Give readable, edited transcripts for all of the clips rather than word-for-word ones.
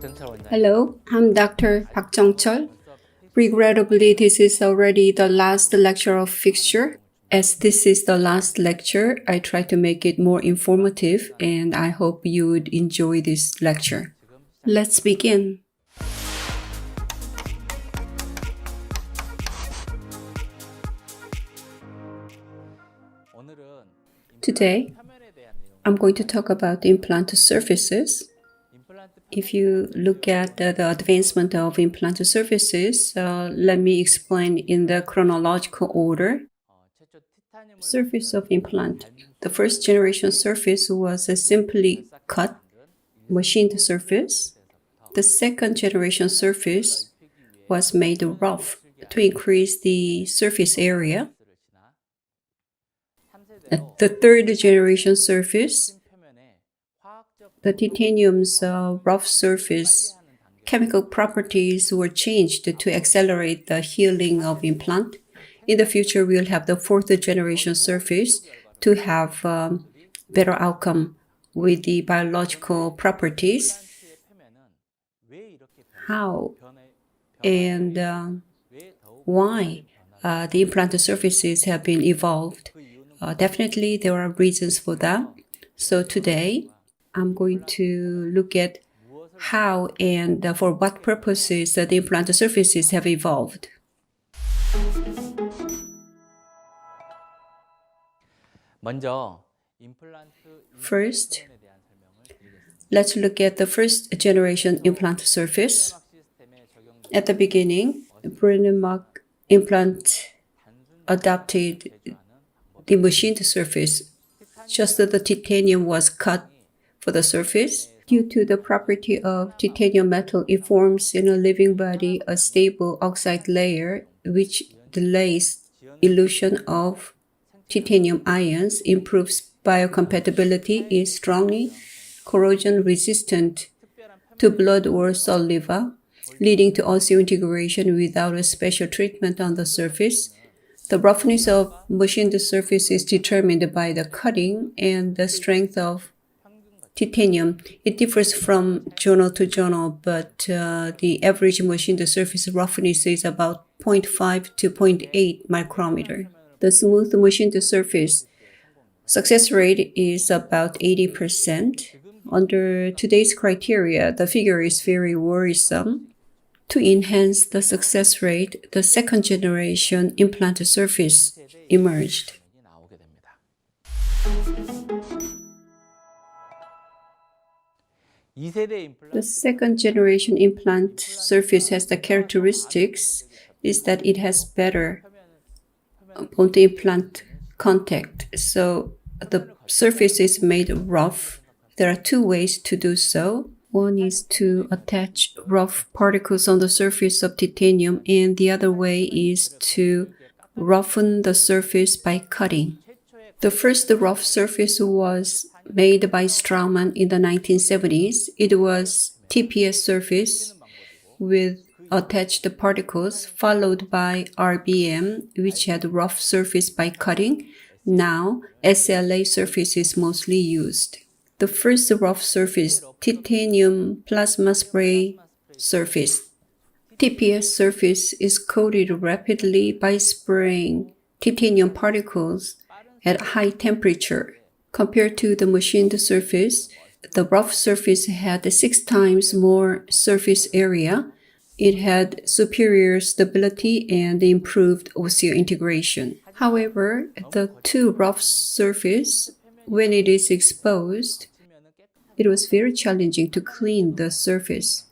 Hello, I'm Dr. Park Jung-chul. Regrettably, this is already the last lecture of Fixture. As this is the last lecture, I try to make it more informative, and I hope you would enjoy this lecture. Let's begin. Today, I'm going to talk about implant surfaces. If you look at the advancement of implant surfaces, let me explain in the chronological order. Surface of implant. The first generation surface was a simply cut, machined surface. The second generation surface was made rough to increase the surface area. The third generation surface, the titanium's rough surface chemical properties were changed to accelerate the healing of implant. In the future, we'll have the fourth generation surface to have better outcome with the biological properties. How and why the implant surfaces have been evolved? Definitely, there are reasons for that. So today, I'm going to look at how and for what purposes the implant surfaces have evolved. First, let's look at the first generation implant surface. At the beginning, Brennemark implant adopted the machined surface. Just the titanium was cut for the surface. Due to the property of titanium metal, it forms in a living body a stable oxide layer which delays elution of titanium ions, improves biocompatibility, is strongly corrosion resistant to blood or saliva, leading to osseointegration without a special treatment on the surface. The roughness of machined surface is determined by the cutting and the strength of titanium. It differs from journal to journal, but the average machined surface roughness is about 0.5 to 0.8 micrometer. The smooth machined surface success rate is about 80%. Under today's criteria, the figure is very worrisome. To enhance the success rate, the second generation implant surface emerged. The second generation implant surface has the characteristics is that it has better bone-to-implant contact. So the surface is made rough. There are two ways to do so. One is to attach rough particles on the surface of titanium, and the other way is to roughen the surface by cutting. The first rough surface was made by Straumann in the 1970s. It was TPS surface with attached particles, followed by RBM, which had rough surface by cutting. Now, SLA surface is mostly used. The first rough surface, titanium plasma spray surface. TPS surface is coated rapidly by spraying titanium particles at high temperature. Compared to the machined surface, the rough surface had 6 times more surface area. It had superior stability and improved osseointegration. However, the two rough surface, when it is exposed, it was very challenging to clean the surface,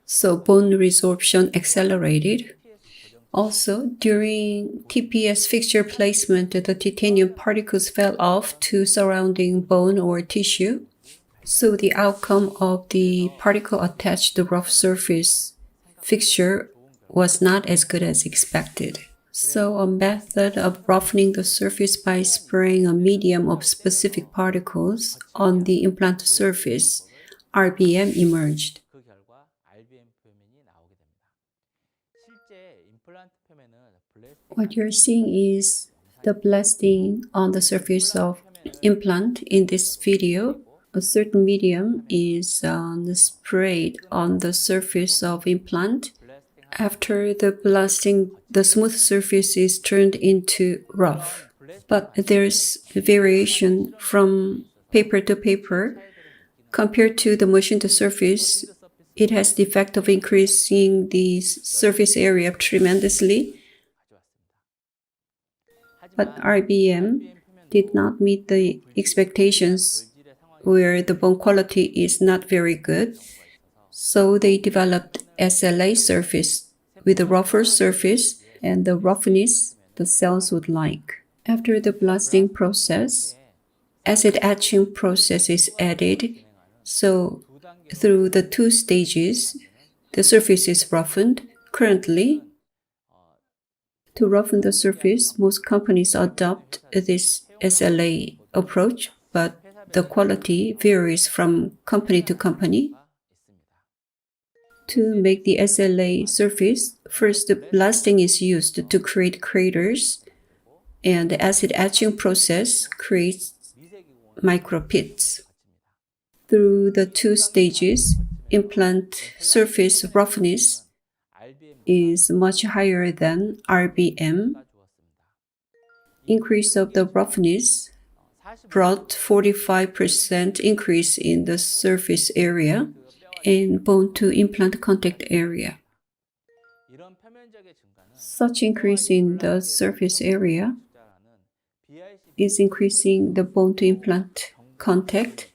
so bone resorption accelerated. Also, during TPS fixture placement, the titanium particles fell off to surrounding bone or tissue, so the outcome of the particle-attached rough surface fixture was not as good as expected. So a method of roughening the surface by spraying a medium of specific particles on the implant surface, RBM, emerged. What you're seeing is the blasting on the surface of implant in this video. a certain medium is sprayed on the surface of implant. After the blasting, the smooth surface is turned into rough. But there's variation from paper to paper. Compared to the machined surface, it has the effect of increasing the surface area tremendously. But RBM did not meet the expectations where the bone quality is not very good. So they developed SLA surface with a rougher surface and the roughness the cells would like. After the blasting process, acid etching process is added. So through the 2 stages, the surface is roughened. Currently, to roughen the surface, most companies adopt this SLA approach, but the quality varies from company to company. To make the SLA surface, first the blasting is used to create craters, and the acid etching process creates micropits. Through the 2 stages, implant surface roughness is much higher than RBM. Increase of the roughness brought 45% increase in the surface area and bone to implant contact area. Such increase in the surface area is increasing the bone to implant contact,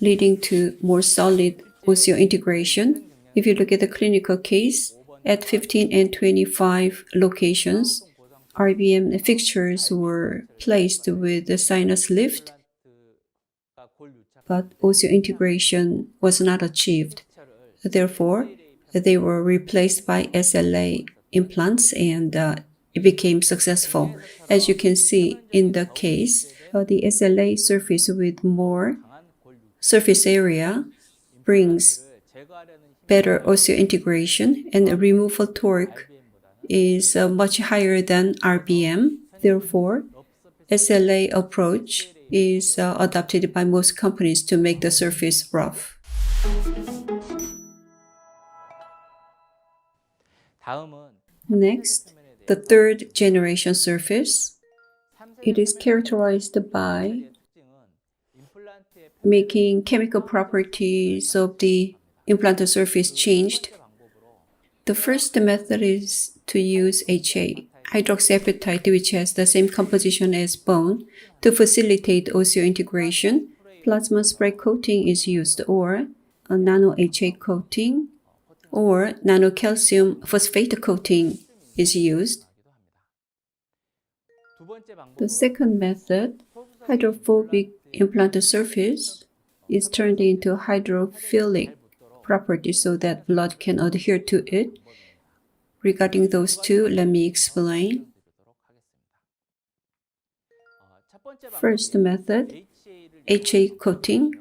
leading to more solid osseointegration. If you look at the clinical case, at 15 and 25 locations, RBM fixtures were placed with the sinus lift, but osseointegration was not achieved. Therefore, they were replaced by SLA implants and it became successful. As you can see in the case, the SLA surface with more surface area brings better osseointegration, and the removal torque is much higher than RBM. Therefore, SLA approach is adopted by most companies to make the surface rough. Next, the 3rd generation surface. It is characterized by making chemical properties of the implanted surface changed. The first method is to use HA, hydroxyapatite, which has the same composition as bone, to facilitate osseointegration. Plasma spray coating is used, or a nano-HA coating, or nanocalcium phosphate coating is used. The second method, hydrophobic implanted surface, is turned into hydrophilic property so that blood can adhere to it. Regarding those two, let me explain. First method, HA coating.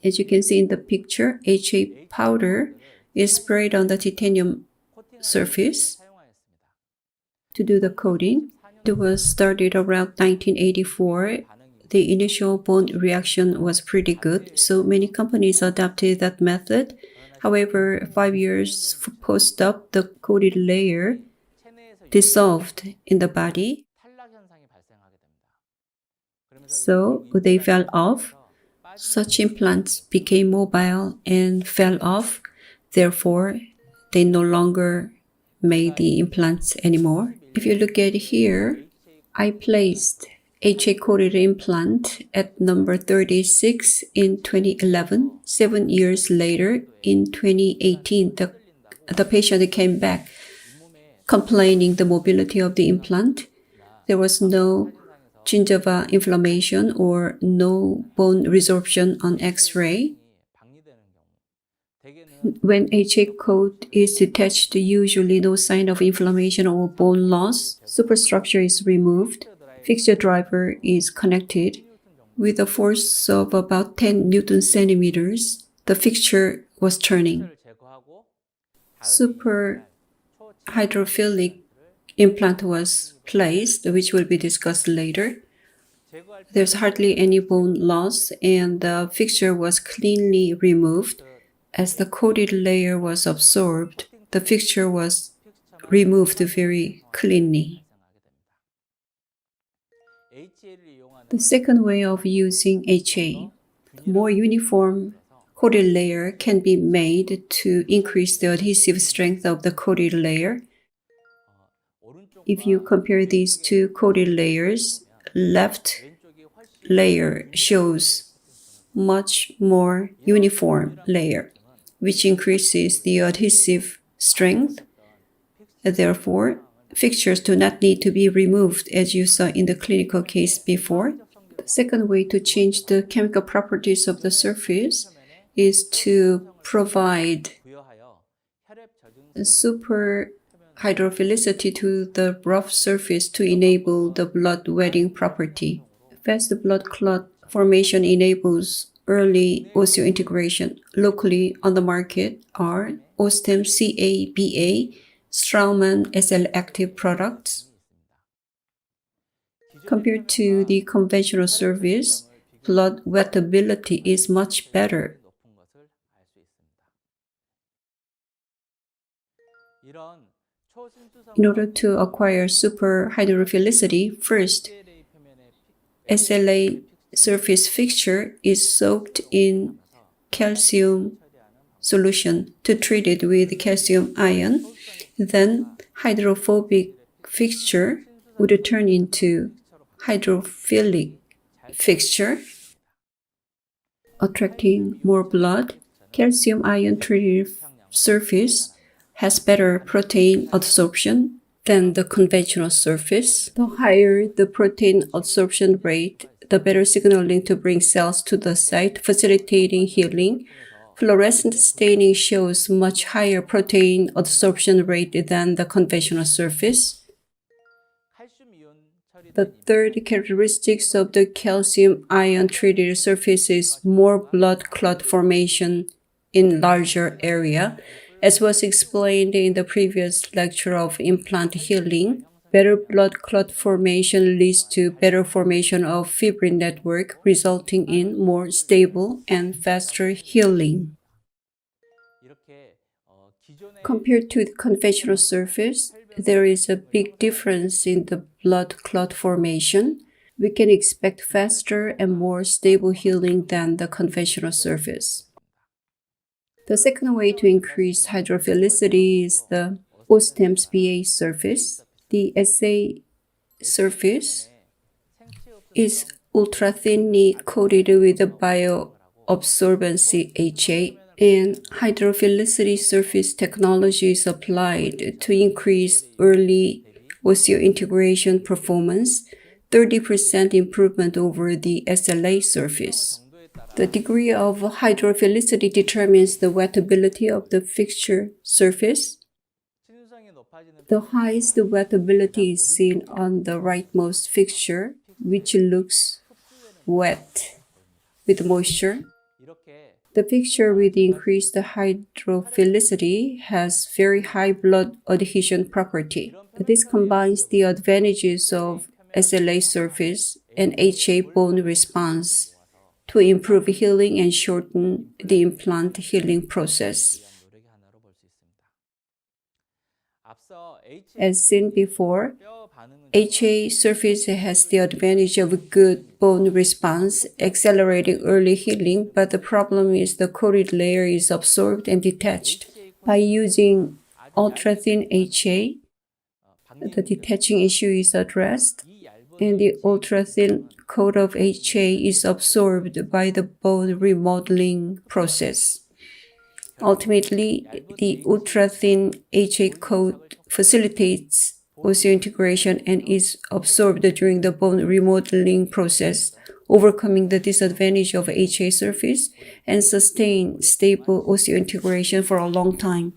As you can see in the picture, HA powder is sprayed on the titanium surface to do the coating. It was started around 1984. The initial bone reaction was pretty good, so many companies adopted that method. However, 5 years post-op, the coated layer dissolved in the body, so they fell off. Such implants became mobile and fell off. Therefore, they no longer made the implants anymore. If you look at here, I placed HA-coated implant at number 36 in 2011. 7 years later, in 2018, the patient came back complaining the mobility of the implant. There was no gingiva inflammation or no bone resorption on X-ray. When HA coat is detached, usually no sign of inflammation or bone loss. Superstructure is removed. Fixture driver is connected. With a force of about 10 Newton centimeters, the fixture was turning. Super hydrophilic implant was placed, which will be discussed later. There's hardly any bone loss, and the fixture was cleanly removed. As the coated layer was absorbed, the fixture was removed very cleanly. The second way of using HA, more uniform coated layer can be made to increase the adhesive strength of the coated layer. If you compare these two coated layers, left layer shows much more uniform layer, which increases the adhesive strength. Therefore, fixtures do not need to be removed as you saw in the clinical case before. The second way to change the chemical properties of the surface is to provide super hydrophilicity to the rough surface to enable the blood wetting property. Fast blood clot formation enables early osseointegration. Locally on the market are Osstem CA-BA, Straumann SL active products. Compared to the conventional surface, blood wettability is much better. In order to acquire super hydrophilicity, first, SLA surface fixture is soaked in calcium solution to treat it with calcium ion. Then hydrophobic fixture would turn into hydrophilic fixture, attracting more blood. Calcium ion treated surface has better protein absorption than the conventional surface. The higher the protein absorption rate, the better signaling to bring cells to the site, facilitating healing. Fluorescent staining shows much higher protein absorption rate than the conventional surface. The third characteristics of the calcium ion treated surface is more blood clot formation in larger area. As was explained in the previous lecture of implant healing, better blood clot formation leads to better formation of fibrin network, resulting in more stable and faster healing. Compared to the conventional surface, there is a big difference in the blood clot formation. We can expect faster and more stable healing than the conventional surface. The second way to increase hydrophilicity is the Osstem's BA surface. The SA surface is ultra-thinly coated with a bioabsorbency HA, and hydrophilicity surface technology is applied to increase early osseointegration performance, 30% improvement over the SLA surface. The degree of hydrophilicity determines the wettability of the fixture surface. The highest wettability is seen on the rightmost fixture, which looks wet with moisture. The fixture with increased hydrophilicity has very high blood adhesion property. This combines the advantages of SLA surface and HA bone response to improve healing and shorten the implant healing process. As seen before, HA surface has the advantage of good bone response, accelerating early healing, but the problem is the coated layer is absorbed and detached. By using ultra-thin HA, the detaching issue is addressed, and the ultra-thin coat of HA is absorbed by the bone remodeling process. Ultimately, the ultra-thin HA coat facilitates osseointegration and is absorbed during the bone remodeling process, overcoming the disadvantage of HA surface and sustain stable osseointegration for a long time.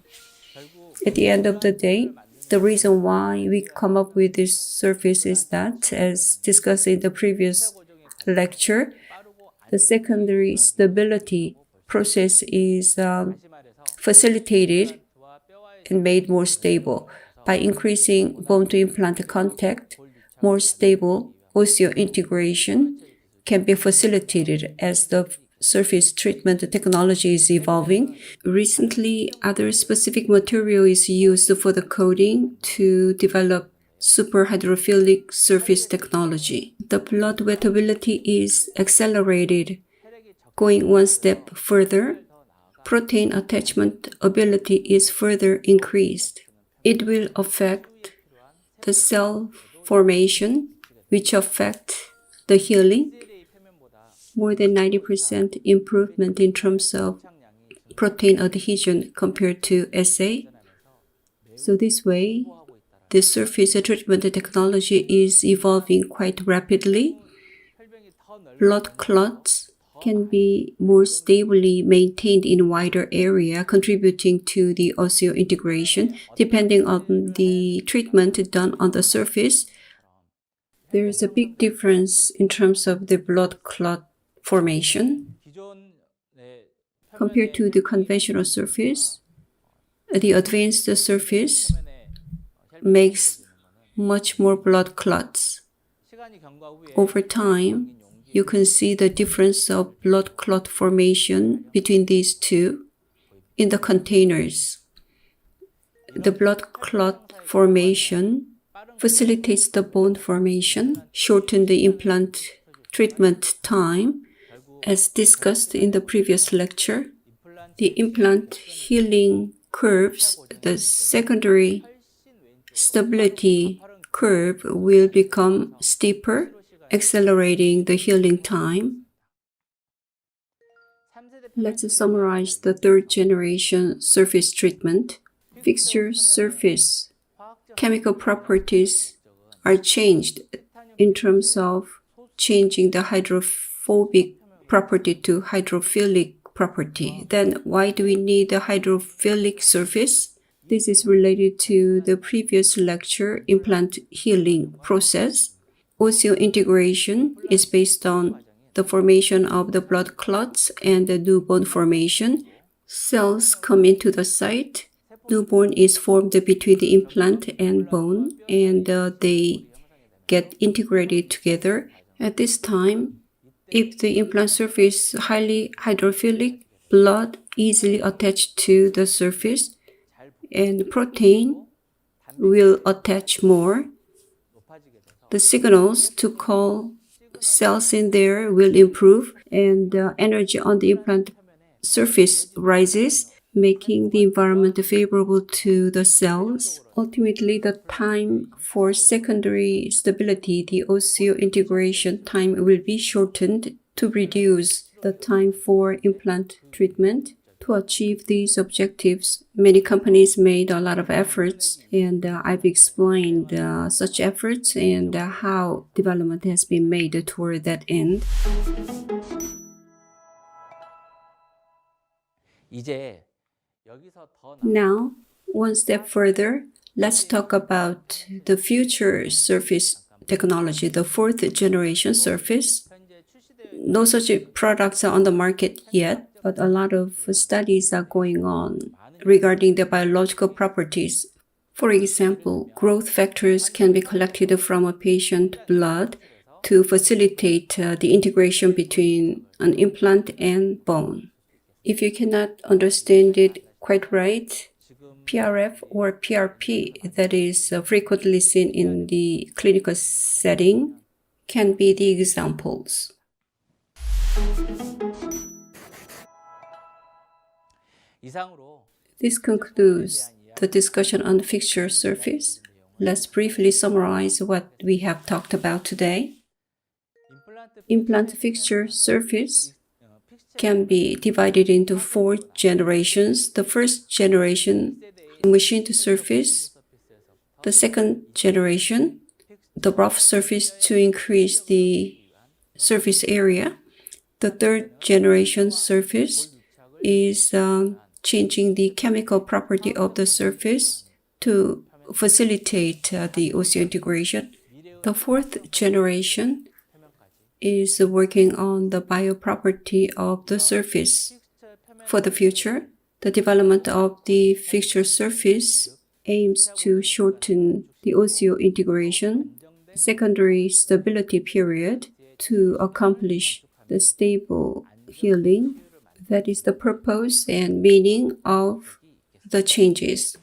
At the end of the day, the reason why we come up with this surface is that, as discussed in the previous lecture, the secondary stability process is facilitated and made more stable. By increasing bone-to-implant contact, more stable osseointegration can be facilitated as the surface treatment technology is evolving. Recently, other specific material is used for the coating to develop superhydrophilic surface technology. The blood wettability is accelerated. Going one step further, protein attachment ability is further increased. It will affect the cell formation, which affect the healing. More than 90% improvement in terms of protein adhesion compared to SA. So this way, the surface treatment technology is evolving quite rapidly. Blood clots can be more stably maintained in wider area, contributing to the osseointegration. Depending on the treatment done on the surface, there is a big difference in terms of the blood clot formation. Compared to the conventional surface, the advanced surface makes much more blood clots. Over time, you can see the difference of blood clot formation between these two in the containers. The blood clot formation facilitates the bone formation, shorten the implant treatment time. As discussed in the previous lecture, the implant healing curves, the secondary stability curve will become steeper, accelerating the healing time. Let's summarize the third generation surface treatment. Fixture surface chemical properties are changed in terms of changing the hydrophobic property to hydrophilic property. Then why do we need a hydrophilic surface? This is related to the previous lecture, implant healing process. Osseointegration is based on the formation of the blood clots and the new bone formation. Cells come into the site. New bone is formed between the implant and bone, and they get integrated together. At this time, if the implant surface is highly hydrophilic, blood easily attached to the surface, and protein will attach more. The signals to call cells in there will improve, and the energy on the implant surface rises, making the environment favorable to the cells. Ultimately, the time for secondary stability, the osseointegration time, will be shortened to reduce the time for implant treatment. To achieve these objectives, many companies made a lot of efforts, and I've explained such efforts and how development has been made toward that end. Now, one step further, let's talk about the future surface technology, the fourth generation surface. No such products are on the market yet, but a lot of studies are going on regarding the biological properties. For example, growth factors can be collected from a patient's blood to facilitate the integration between an implant and bone. If you cannot understand it quite right, PRF or PRP, that is frequently seen in the clinical setting, can be the examples. This concludes the discussion on the fixture surface. Let's briefly summarize what we have talked about today. Implant fixture surface can be divided into 4 generations. The first generation, machined surface. The second generation, the rough surface to increase the surface area. The third generation surface is changing the chemical property of the surface to facilitate the osseointegration. The fourth generation is working on the bioproperty of the surface. For the future, the development of the fixture surface aims to shorten the osseointegration secondary stability period to accomplish the stable healing. That is the purpose and meaning of the changes.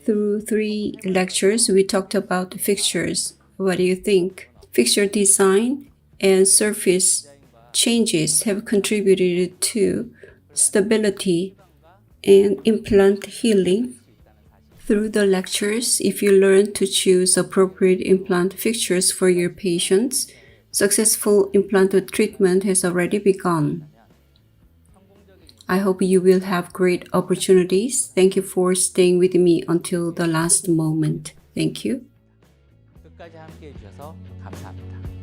Through 3 lectures, we talked about fixtures. What do you think? Fixture design and surface changes have contributed to stability and implant healing. Through the lectures, if you learn to choose appropriate implant fixtures for your patients, successful implant treatment has already begun. I hope you will have great opportunities. Thank you for staying with me until the last moment. Thank you. 끝까지 함께 해주셔서 감사합니다.